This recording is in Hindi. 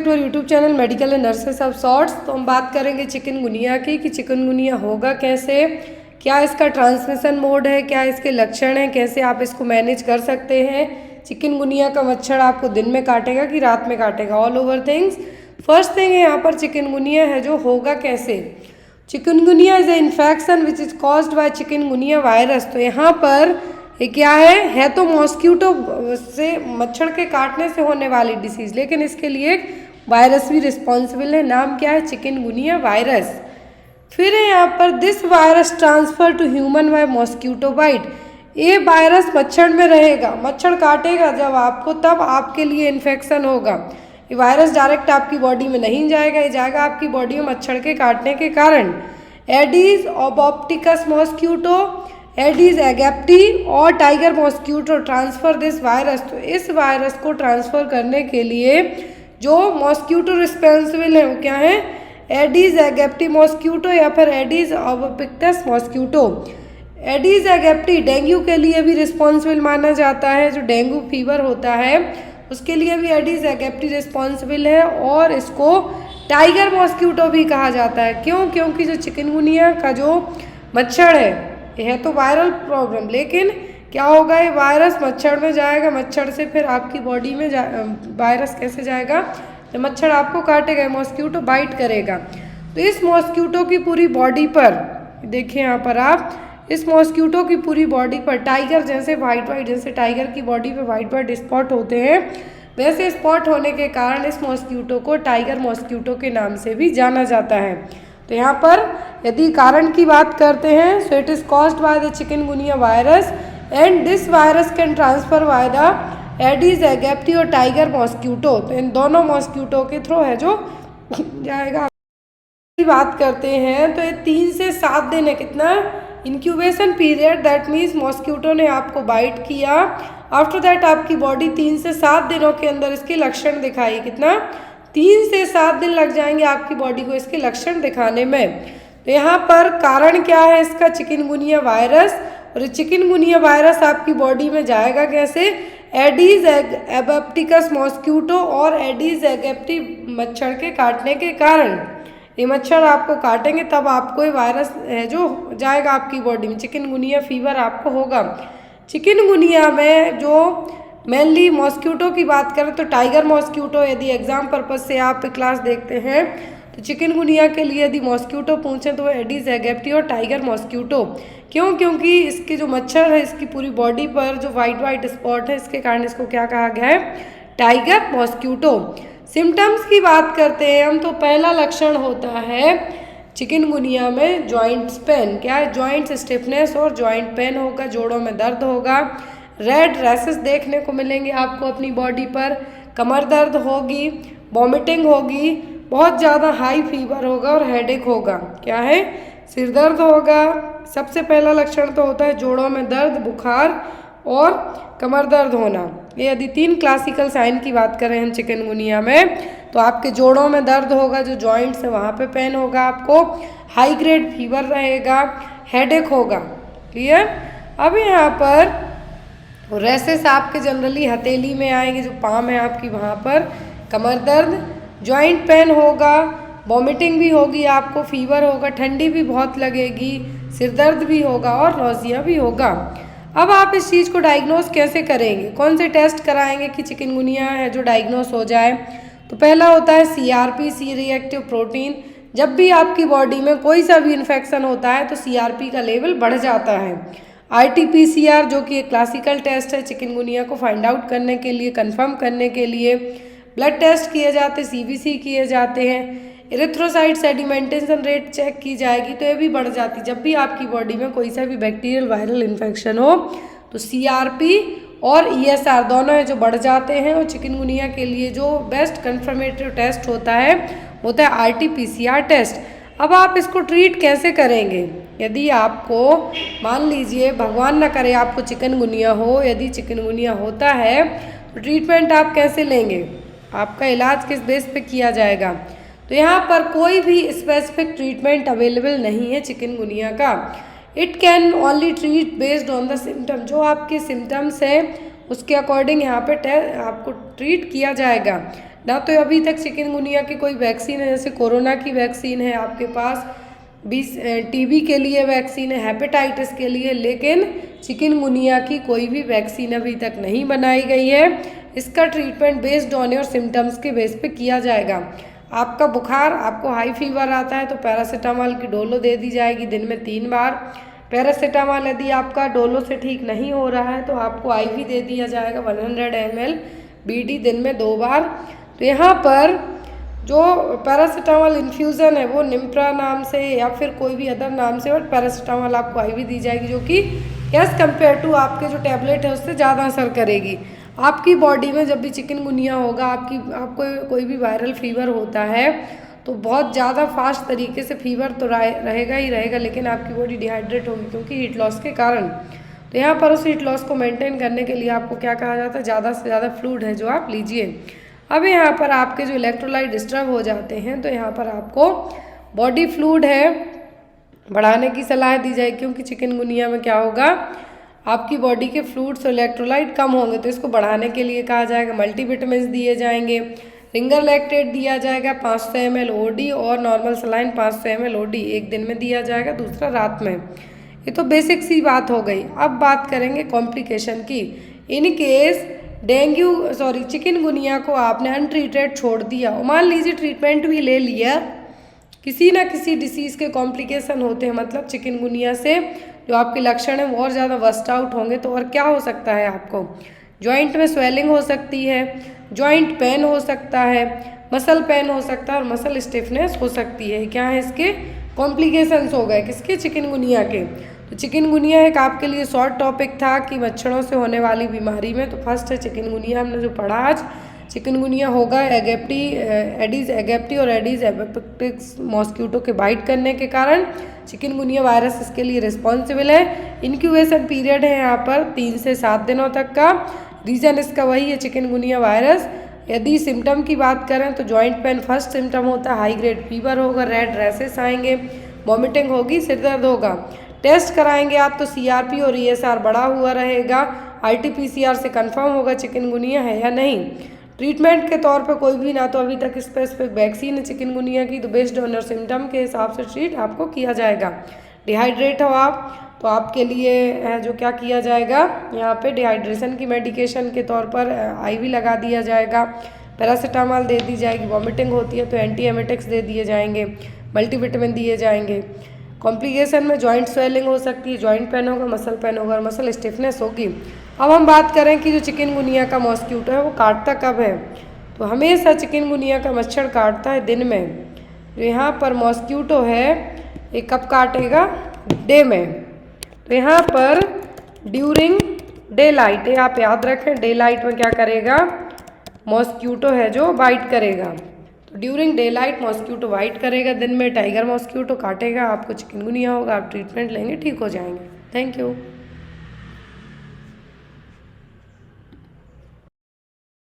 तो YouTube channel medical and nurses of shorts. तो हम बात करेंगे चिकनगुनिया की कि चिकनगुनिया होगा कैसे, क्या इसका ट्रांसमिशन मोड है, क्या इसके लक्षण हैं, कैसे आप इसको मैनेज कर सकते हैं। चिकनगुनिया का मच्छर आपको दिन में काटेगा कि रात में काटेगा, all over things. First thing है यहाँ पर चिकनगुनिया है जो होगा कैसे। Chikungunya is a infection which is caused by chikungunya virus. तो यहाँ पर ये क्या है तो मॉस्क्यूटो से मच्छर के काटने से होने वाली डिसीज़, लेकिन इसके लिए एक वायरस भी रिस्पॉन्सिबल है। नाम क्या है? Chikungunya virus. फिर है यहाँ पर this virus transfer to human by mosquito bite. ये वायरस मच्छर में रहेगा, मच्छर काटेगा जब आपको, तब आपके लिए इन्फेक्शन होगा। ये वायरस डायरेक्ट आपकी बॉडी में नहीं जाएगा, ये जाएगा आपकी बॉडी में मच्छर के काटने के कारण। एडीज ओबॉप्टिकस मॉस्क्यूटो, एडीज एगेप्टी और tiger mosquito transfer this virus. तो इस वायरस को ट्रांसफर करने के लिए जो मॉस्क्यूटो रिस्पॉन्सिबल है वो क्या है? एडीज एगेप्टी मॉस्क्यूटो या फिर एडीज ओबॉप्टिकस मॉस्क्यूटो। एडीज एगेप्टी डेंगू के लिए भी रिस्पॉन्सिबल माना जाता है, जो डेंगू फीवर होता है उसके लिए भी एडीज एगेप्टी रिस्पॉन्सिबल है, और इसको टाइगर मॉस्क्यूटो भी कहा जाता है। क्यों? क्योंकि जो चिकनगुनिया का जो मच्छर है, यह है तो वायरल प्रॉब्लम, लेकिन क्या होगा, ये वायरस मच्छर में जाएगा, मच्छर से फिर आपकी बॉडी में वायरस कैसे जाएगा? तो मच्छर आपको काटेगा, मॉस्क्यूटो बाइट करेगा। तो इस मॉस्क्यूटो की पूरी बॉडी पर देखिए, यहाँ पर आप इस मॉस्क्यूटो की पूरी बॉडी पर टाइगर जैसे वाइट जैसे टाइगर की बॉडी पे वाइट स्पॉट होते हैं, वैसे स्पॉट होने के कारण इस मॉस्क्यूटो को टाइगर मॉस्क्यूटो के नाम से भी जाना जाता है। तो यहाँ पर यदि कारण की बात करते हैं, so it is caused by the chikungunya virus and this virus can transfer by the Aedes aegypti और टाइगर मॉस्क्यूटो। तो इन दोनों मॉस्क्यूटो के थ्रू है जो जाएगा। बात करते हैं तो ये 3 से 7 दिन है, कितना incubation period, that means mosquito ने आपको बाइट किया, आफ्टर दैट आपकी बॉडी 3 से 7 दिनों के अंदर इसके लक्षण दिखाई, कितना 3 से 7 दिन लग जाएंगे आपकी बॉडी को इसके लक्षण दिखाने में। तो यहाँ पर कारण क्या है इसका? Chikungunya virus. और चिकनगुनिया वायरस आपकी बॉडी में जाएगा कैसे? एडीज एबॉप्टिकस मॉस्क्यूटो और एडीज एगेप्टी मच्छर के काटने के कारण। ये मच्छर आपको काटेंगे तब आपको ये वायरस है जो जाएगा आपकी बॉडी में, चिकनगुनिया फीवर आपको होगा। चिकनगुनिया में जो मेनली मॉस्क्यूटो की बात करें तो टाइगर मॉस्क्यूटो, यदि एग्जाम पर्पज से आप क्लास देखते हैं तो चिकनगुनिया के लिए यदि मॉस्क्यूटो पूछें तो वो एडीज एगेप्टी और टाइगर मॉस्क्यूटो। क्यों? क्योंकि इसकी जो मच्छर है इसकी पूरी बॉडी पर जो वाइट स्पॉट है, इसके कारण इसको क्या कहा गया है? Tiger mosquito. सिम्टम्स की बात करते हैं हम, तो पहला लक्षण होता है चिकनगुनिया में जॉइंट्स पेन। क्या है? जॉइंट्स स्टिफनेस और जॉइंट पेन होगा, जोड़ों में दर्द होगा, रेड रैसेस देखने को मिलेंगे आपको अपनी बॉडी पर, कमर दर्द होगी, वॉमिटिंग होगी, बहुत ज़्यादा हाई फीवर होगा और हेडेक होगा। क्या है? सिर दर्द होगा। सबसे पहला लक्षण तो होता है जोड़ों में दर्द, बुखार और कमर दर्द होना। ये यदि 3 क्लासिकल साइन की बात करें हम चिकनगुनिया में, तो आपके जोड़ों में दर्द होगा, जो जॉइंट्स है वहाँ पे पेन होगा आपको, हाई ग्रेड फीवर रहेगा, हेडेक होगा। क्लियर? अब यहाँ पर रैसेस आपके जनरली हथेली में आएंगे, जो पाम है आपकी वहाँ पर, कमर दर्द, जॉइंट पेन होगा, वॉमिटिंग भी होगी आपको, फीवर होगा, ठंडी भी बहुत लगेगी, सिर दर्द भी होगा और नौसिया भी होगा। अब आप इस चीज़ को डायग्नोस कैसे करेंगे? कौन से टेस्ट कराएंगे कि चिकनगुनिया है जो डायग्नोस हो जाए? तो पहला होता है CRP, सी रिएक्टिव प्रोटीन। जब भी आपकी बॉडी में कोई सा भी इन्फेक्शन होता है तो CRP का लेवल बढ़ जाता है। RT-PCR जो कि एक क्लासिकल टेस्ट है चिकनगुनिया को फाइंड आउट करने के लिए, कंफर्म करने के लिए। ब्लड टेस्ट किए जाते, CBC किए जाते हैं, इरिथ्रोसाइट सेडिमेंटेशन रेट चेक की जाएगी, तो ये भी बढ़ जाती। जब भी आपकी बॉडी में कोई सा भी बैक्टीरियल वायरल इन्फेक्शन हो तो CRP और ESR दोनों है जो बढ़ जाते हैं। और चिकनगुनिया के लिए जो बेस्ट कन्फर्मेटिव टेस्ट होता है RT-PCR टेस्ट। अब आप इसको ट्रीट कैसे करेंगे? यदि आपको मान लीजिए भगवान न करे आपको चिकनगुनिया हो, यदि चिकनगुनिया होता है तो ट्रीटमेंट आप कैसे लेंगे? आपका इलाज किस बेस पे किया जाएगा? तो यहाँ पर कोई भी स्पेसिफिक ट्रीटमेंट अवेलेबल नहीं है चिकनगुनिया का। It can only treat based on the symptom. जो आपके सिम्टम्स हैं उसके अकॉर्डिंग यहाँ पे आपको ट्रीट किया जाएगा। ना तो अभी तक चिकनगुनिया की कोई वैक्सीन है, जैसे कोरोना की वैक्सीन है आपके पास, टीबी के लिए वैक्सीन है, हेपेटाइटिस के लिए, लेकिन चिकनगुनिया की कोई भी वैक्सीन अभी तक नहीं बनाई गई है। इसका treatment based on your symptoms के बेस पे किया जाएगा। आपका बुखार, आपको हाई फीवर आता है तो पैरासीटामोल की डोलो दे दी जाएगी दिन में 3 बार। पैरासीटामोल यदि आपका डोलो से ठीक नहीं हो रहा है तो आपको आईवी दे दिया जाएगा 100 ml बीडी दिन में 2 बार। तो यहाँ पर जो पैरासीटामोल इन्फ्यूज़न है वो निम्प्रा नाम से या फिर कोई भी अदर नाम से, बट पैरासीटामोल आपको आईवी दी जाएगी, जो कि एज़ कम्पेयर टू आपके जो टैबलेट है उससे ज़्यादा असर करेगी। आपकी बॉडी में जब भी चिकनगुनिया होगा, आपको कोई भी वायरल फीवर होता है तो बहुत ज़्यादा फास्ट तरीके से फीवर तो रहेगा ही रहेगा, लेकिन आपकी बॉडी डिहाइड्रेट होगी क्योंकि हीट लॉस के कारण। तो यहाँ पर उस हीट लॉस को मेंटेन करने के लिए आपको क्या कहा जाता है, ज़्यादा से ज़्यादा फ्लूइड है जो आप लीजिए। अब यहाँ पर आपके जो इलेक्ट्रोलाइट डिस्टर्ब हो जाते हैं तो यहाँ पर आपको बॉडी फ्लूइड है बढ़ाने की सलाह दी जाएगी, क्योंकि चिकनगुनिया में क्या होगा, आपकी बॉडी के फ्लूइड्स और इलेक्ट्रोलाइट कम होंगे, तो इसको बढ़ाने के लिए कहा जाएगा मल्टीविटामिन्स दिए जाएंगे, रिंगर लैक्टेट दिया जाएगा 500 ml ओडी और नॉर्मल सलाइन 500 ml ओडी एक दिन में दिया जाएगा, दूसरा रात में। ये तो बेसिक सी बात हो गई। अब बात करेंगे कॉम्प्लिकेशन की। इन केस चिकनगुनिया को आपने अनट्रीटेड छोड़ दिया, मान लीजिए ट्रीटमेंट भी ले लिया, किसी ना किसी डिसीज़ के कॉम्प्लिकेशन होते हैं, मतलब चिकनगुनिया से जो आपके लक्षण हैं वो और ज़्यादा वर्स्ट आउट होंगे, तो और क्या हो सकता है, आपको जॉइंट में स्वेलिंग हो सकती है, जॉइंट पेन हो सकता है, मसल पेन हो सकता है और मसल स्टिफनेस हो सकती है। क्या है इसके कॉम्प्लिकेशंस हो गए, किसके, चिकनगुनिया के। तो चिकनगुनिया एक आपके लिए शॉर्ट टॉपिक था कि मच्छरों से होने वाली बीमारी में। तो फर्स्ट है चिकनगुनिया, हमने जो पढ़ा आज। चिकनगुनिया होगा एडीज एगेप्टी और एडीज एपिप्टिक्स मॉस्क्यूटो के बाइट करने के कारण। चिकनगुनिया वायरस इसके लिए रिस्पॉन्सिबल है। इंक्यूबेशन पीरियड है यहाँ पर 3 से 7 दिनों तक का। रीज़न इसका वही है, चिकनगुनिया वायरस। यदि सिम्टम की बात करें तो जॉइंट पेन फर्स्ट सिम्टम होता है, हाई ग्रेड फीवर होगा, रेड रैसेस आएंगे, वॉमिटिंग होगी, सिर दर्द होगा। टेस्ट कराएंगे आप तो सीआरपी और ईएसआर बढ़ा हुआ रहेगा, आरटीपीसीआर से कंफर्म होगा चिकनगुनिया है या नहीं। ट्रीटमेंट के तौर पे कोई भी ना तो अभी तक स्पेसिफिक वैक्सीन है चिकनगुनिया की, तो बेस्ड ऑन योर सिम्टम के हिसाब से ट्रीट आपको किया जाएगा। डिहाइड्रेट हो आप तो आपके लिए जो क्या किया जाएगा, यहाँ पे डिहाइड्रेशन की मेडिकेशन के तौर पर आईवी लगा दिया जाएगा, पैरासीटामोल दे दी जाएगी। वॉमिटिंग होती है तो एंटी एमेटिक्स दे दिए जाएंगे, मल्टीविटामिन दिए जाएंगे। कॉम्प्लिकेशन में जॉइंट स्वेलिंग हो सकती है, जॉइंट पेन होगा, मसल पेन होगा और मसल स्टिफनेस होगी। अब हम बात करें कि जो चिकनगुनिया का मॉस्क्यूटो है वो काटता कब है, तो हमेशा चिकनगुनिया का मच्छर काटता है दिन में। जो यहाँ पर मॉस्क्यूटो है ये कब काटेगा, डे में। तो यहाँ पर ड्यूरिंग डे लाइट, आप याद रखें, डे लाइट में क्या करेगा, मॉस्क्यूटो है जो बाइट करेगा। तो during daylight mosquito bite करेगा, दिन में टाइगर मॉस्क्यूटो काटेगा, आपको चिकनगुनिया होगा, आप ट्रीटमेंट लेंगे, ठीक हो जाएंगे। Thank you.